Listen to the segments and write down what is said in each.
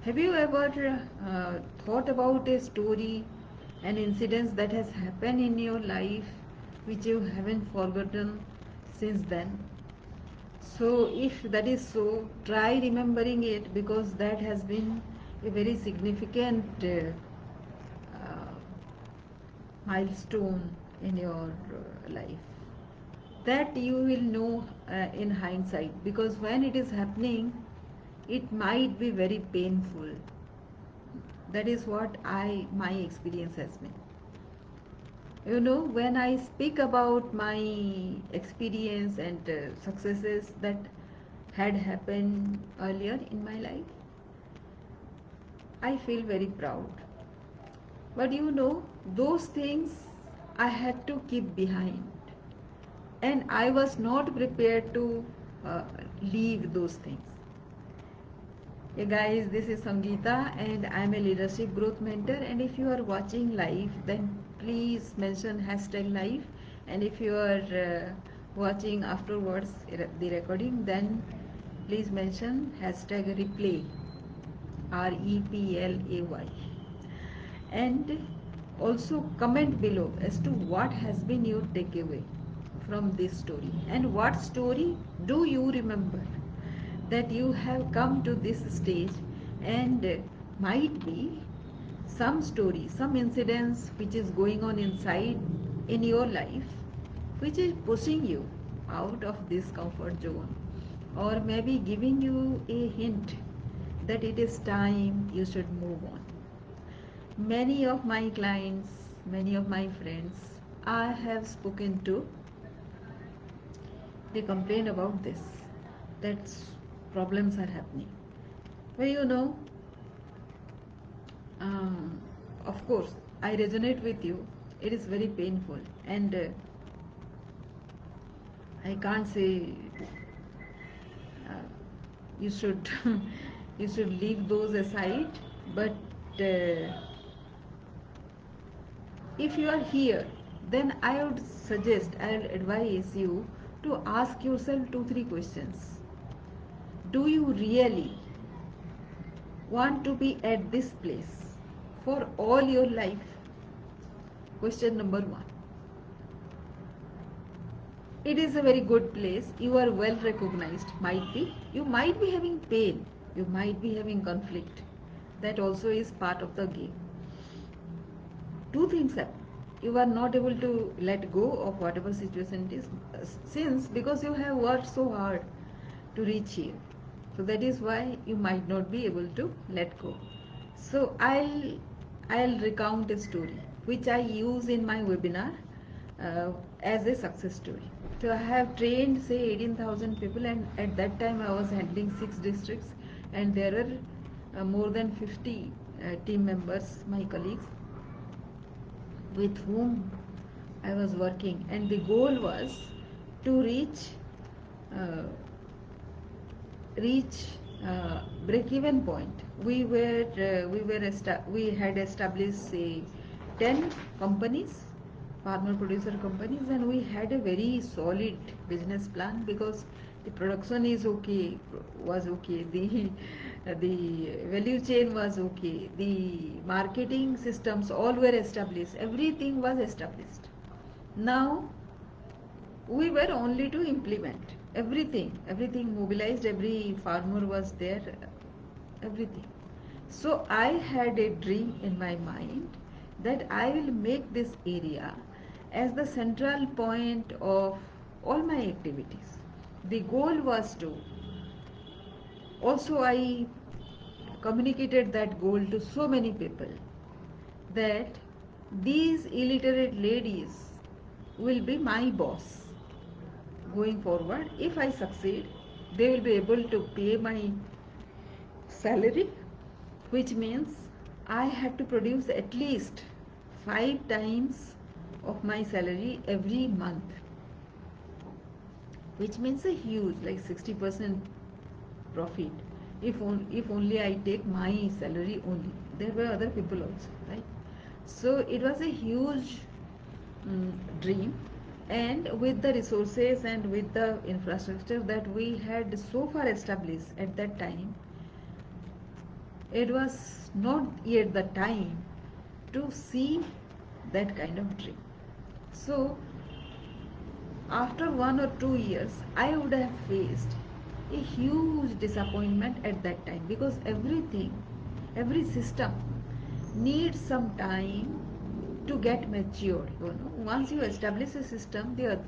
Have you ever thought about a story, an incident that has happened in your life which you haven't forgotten since then? So, if that is so, try remembering it because that has been a very significant uh, milestone in your life. That you will know in hindsight, because when it is happening, it might be very painful. That is what my experience has been. You know, when I speak about my experience and successes that had happened earlier in my life, I feel very proud. But you know, those things I had to keep behind, and I was not prepared to uh, leave those things. Hey guys, this is Sangeeta and I'm a leadership growth mentor. And if you are watching live, then please mention hashtag live. And if you are watching afterwards the recording, then please mention hashtag replay, REPLAY. And also comment below as to what has been your takeaway from this story, and what story do you remember that you have come to this stage, and might be some story, some incidents which is going on inside in your life which is pushing you out of this comfort zone, or maybe giving you a hint that it is time you should move on. Many of my clients, many of my friends I have spoken to, they complain about this, that problems are happening. Well, you know, um, of course, I resonate with you. It is very painful, and I can't say uh, you should you should leave those aside. But uh, if you are here, then I would suggest, I would advise you to ask yourself 2 3 questions. Do you really want to be at this place for all your life? Question number one. It is a very good place. You are well recognized. Might be. You might be having pain. You might be having conflict. That also is part of the game. Two things happen. You are not able to let go of whatever situation it is, since because you have worked so hard to reach here. So that is why you might not be able to let go. So I'll recount a story which I use in my webinar as a success story. So I have trained say 18,000 people, and at that time I was handling 6 districts, and there are more than 50 team members, my colleagues, with whom I was working, and the goal was to uh, reach break-even point. We had established say 10 companies, farmer producer companies, and we had a very solid business plan because the production is okay, was okay, the value chain was okay, the marketing systems all were established, everything was established. Now we were only to implement everything mobilized, every farmer was there, everything. So I had a dream in my mind that I will make this area as the central point of all my activities. The goal was to, also I communicated that goal to so many people, that these illiterate ladies will be my boss going forward. If I succeed, they will be able to pay my salary, which means I had to produce at least 5 times of my salary every month, which means a huge, like 60% profit. If only I take my salary only. There were other people also, right? So it was a huge dream, and with the resources and with the infrastructure that we had so far established at that time, It was not yet the time to see that kind of dream. So, after 1 or 2 years, I would have faced a huge disappointment at that time, because every system needs some time to get matured. Once you establish a system, the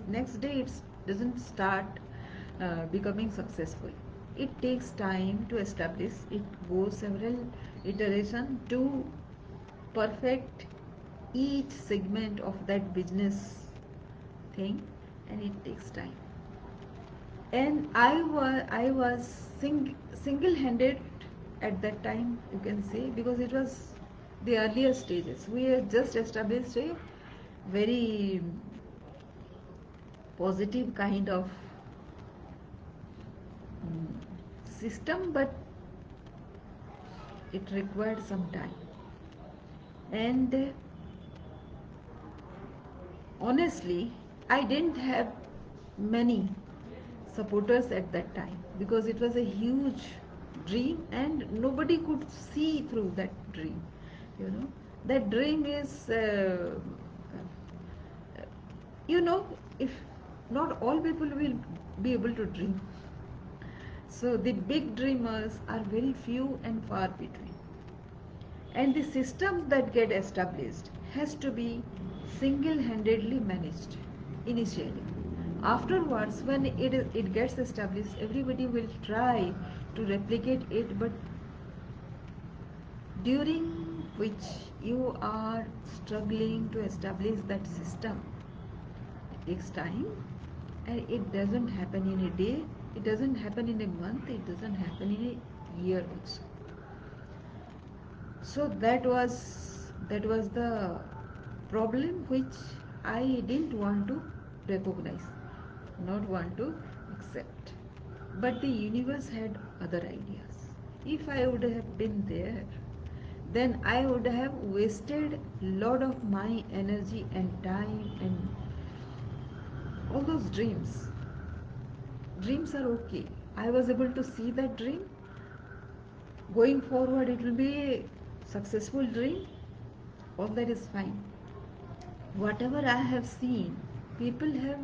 next day it doesn't start becoming successful. It takes time to establish. It goes several iterations to perfect each segment of that business thing, and it takes time. And I was single-handed at that time, you can say, because it was the earlier stages. We had just established a very positive kind of system, but it required some time. And honestly, I didn't have many supporters at that time, because it was a huge dream and nobody could see through that dream. You know, that dream is, you know, if not all people will be able to dream. So the big dreamers are very few and far between. And the systems that get established has to be single-handedly managed initially. Afterwards, when it gets established, everybody will try to replicate it, but during which you are struggling to establish that system, it takes time, and it doesn't happen in a day, it doesn't happen in a month, it doesn't happen in a year also. So that was the problem which I didn't want to recognize, not want to accept. But the universe had other ideas. If I would have been there, then I would have wasted a lot of my energy and time and all those dreams. Dreams are okay. I was able to see that dream. Going forward, it will be a successful dream. All that is fine. Whatever I have seen, people have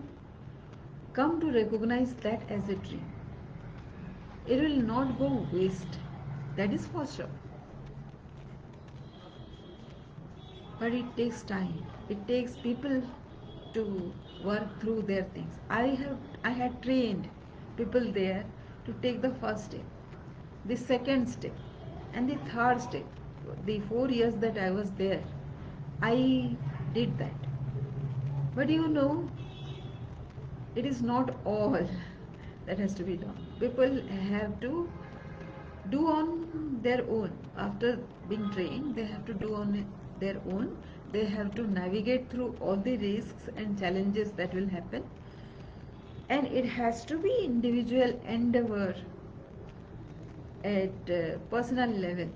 come to recognize that as a dream. It will not go waste. That is for sure. But it takes time. It takes people to work through their things. I had trained people there to take the first step, the second step, and the third step. The 4 years that I was there, I did that. But it is not all that has to be done. People have to do on their own. After being trained, they have to do on their own. They have to navigate through all the risks and challenges that will happen. And it has to be individual endeavor at personal level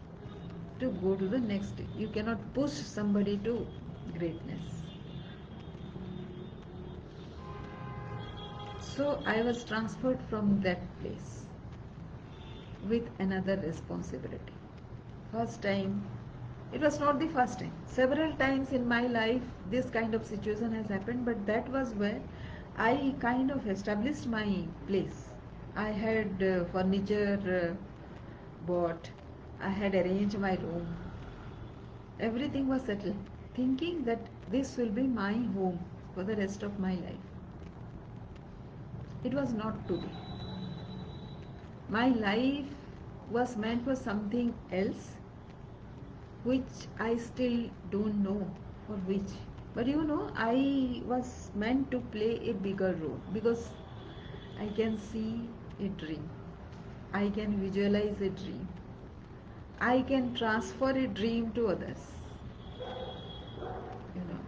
to go to the next stage. You cannot push somebody to greatness. So I was transferred from that place with another responsibility. First time, it was not the first time. Several times in my life, this kind of situation has happened, but that was where I kind of established my place. I had furniture bought, I had arranged my room, everything was settled, thinking that this will be my home for the rest of my life. It was not to be. My life was meant for something else, which I still don't know for which. But I was meant to play a bigger role, because I can see a dream, I can visualize a dream, I can transfer a dream to others. You know,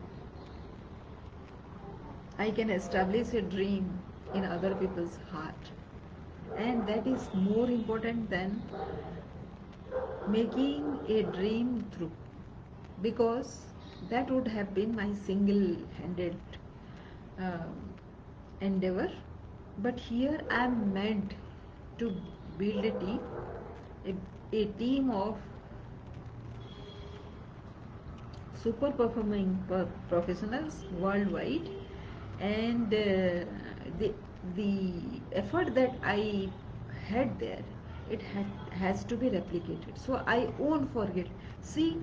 I can establish a dream in other people's heart, and that is more important than making a dream through, because that would have been my single-handed um, endeavor. But here I am meant to build a team, a a team of super performing professionals worldwide, and the the effort that I had there, it has to be replicated. So I won't forget. See,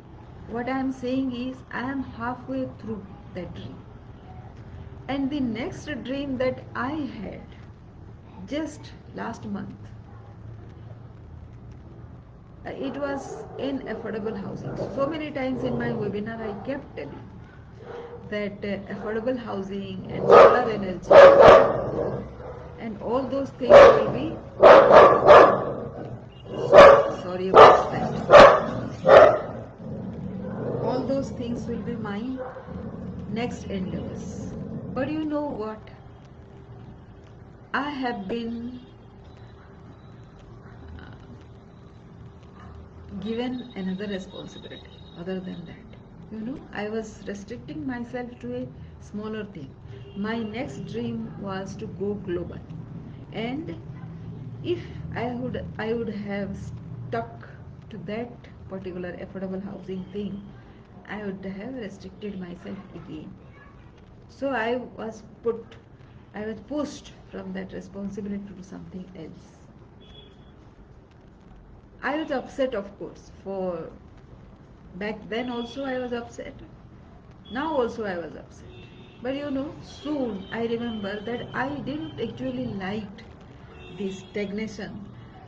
what I am saying is I am halfway through that dream, and the next dream that I had just last month, it was in affordable housing. So many times in my webinar I kept telling that affordable housing and solar energy and all those things will be, sorry about that, all those things will be my next endeavors. But you know what? I have been given another responsibility other than that. I was restricting myself to a smaller thing. My next dream was to go global, and if I would have stuck to that particular affordable housing thing, I would have restricted myself again. So I was pushed from that responsibility to something else. I was upset, of course. For back then also I was upset. Now also I was upset. But soon I remember that I didn't actually like the stagnation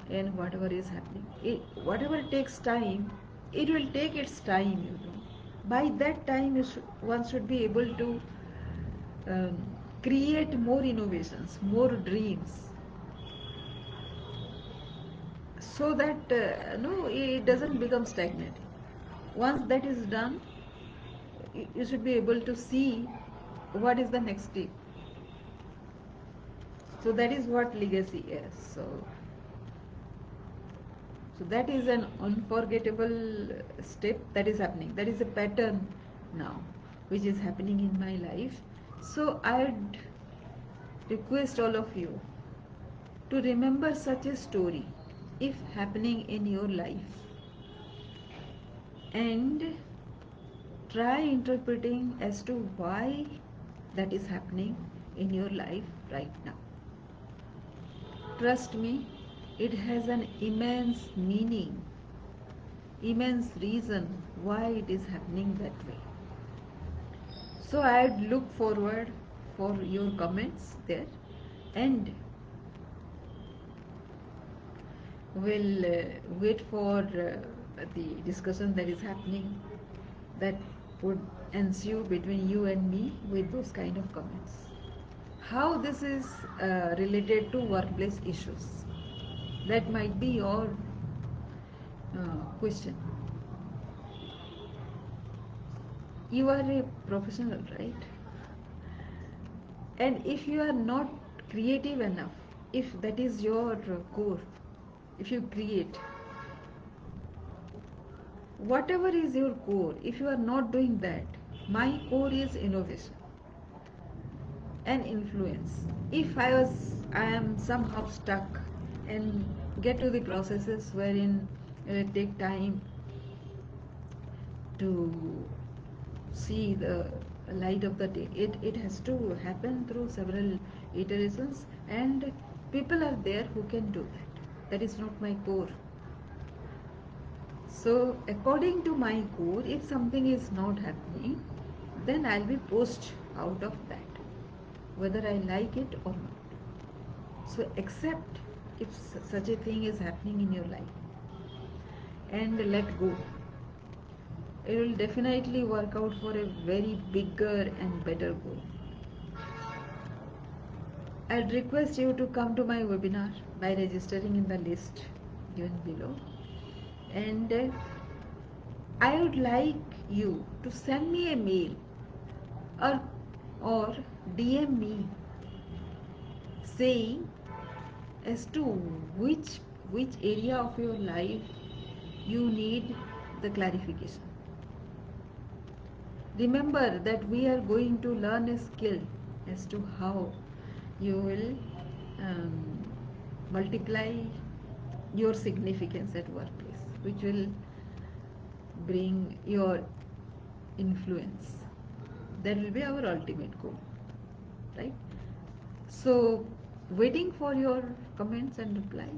in whatever is happening. Whatever takes time, it will take its time. By that time, one should be able to um, create more innovations, more dreams, so that no, it doesn't become stagnant. Once that is done, you should be able to see what is the next step. So that is what legacy is. So that is an unforgettable step that is happening. That is a pattern now which is happening in my life. So I would request all of you to remember such a story if happening in your life, and try interpreting as to why that is happening in your life right now. Trust me, it has an immense meaning, immense reason why it is happening that way. So I'd look forward for your comments there, and will wait for the discussion that is happening, that would ensue between you and me with those kind of comments. How this is related to workplace issues? That might be your question. You are a professional, right? And if you are not creative enough, if that is your core, if you create, whatever is your core, if you are not doing that, my core is innovation and influence. If I am somehow stuck and get to the processes wherein it take time to see the light of the day, it has to happen through several iterations, and people are there who can do that. That is not my core. So according to my core, if something is not happening, then I'll be pushed out of that, whether I like it or not. So accept if such a thing is happening in your life, and let go. It will definitely work out for a very bigger and better goal. I'd request you to come to my webinar by registering in the list given below, and I would like you to send me a mail or or DM me saying as to which area of your life you need the clarification. Remember that we are going to learn a skill as to how you will multiply your significance at workplace. which will bring your influence. That will be our ultimate goal, right? So, waiting for your comments and reply.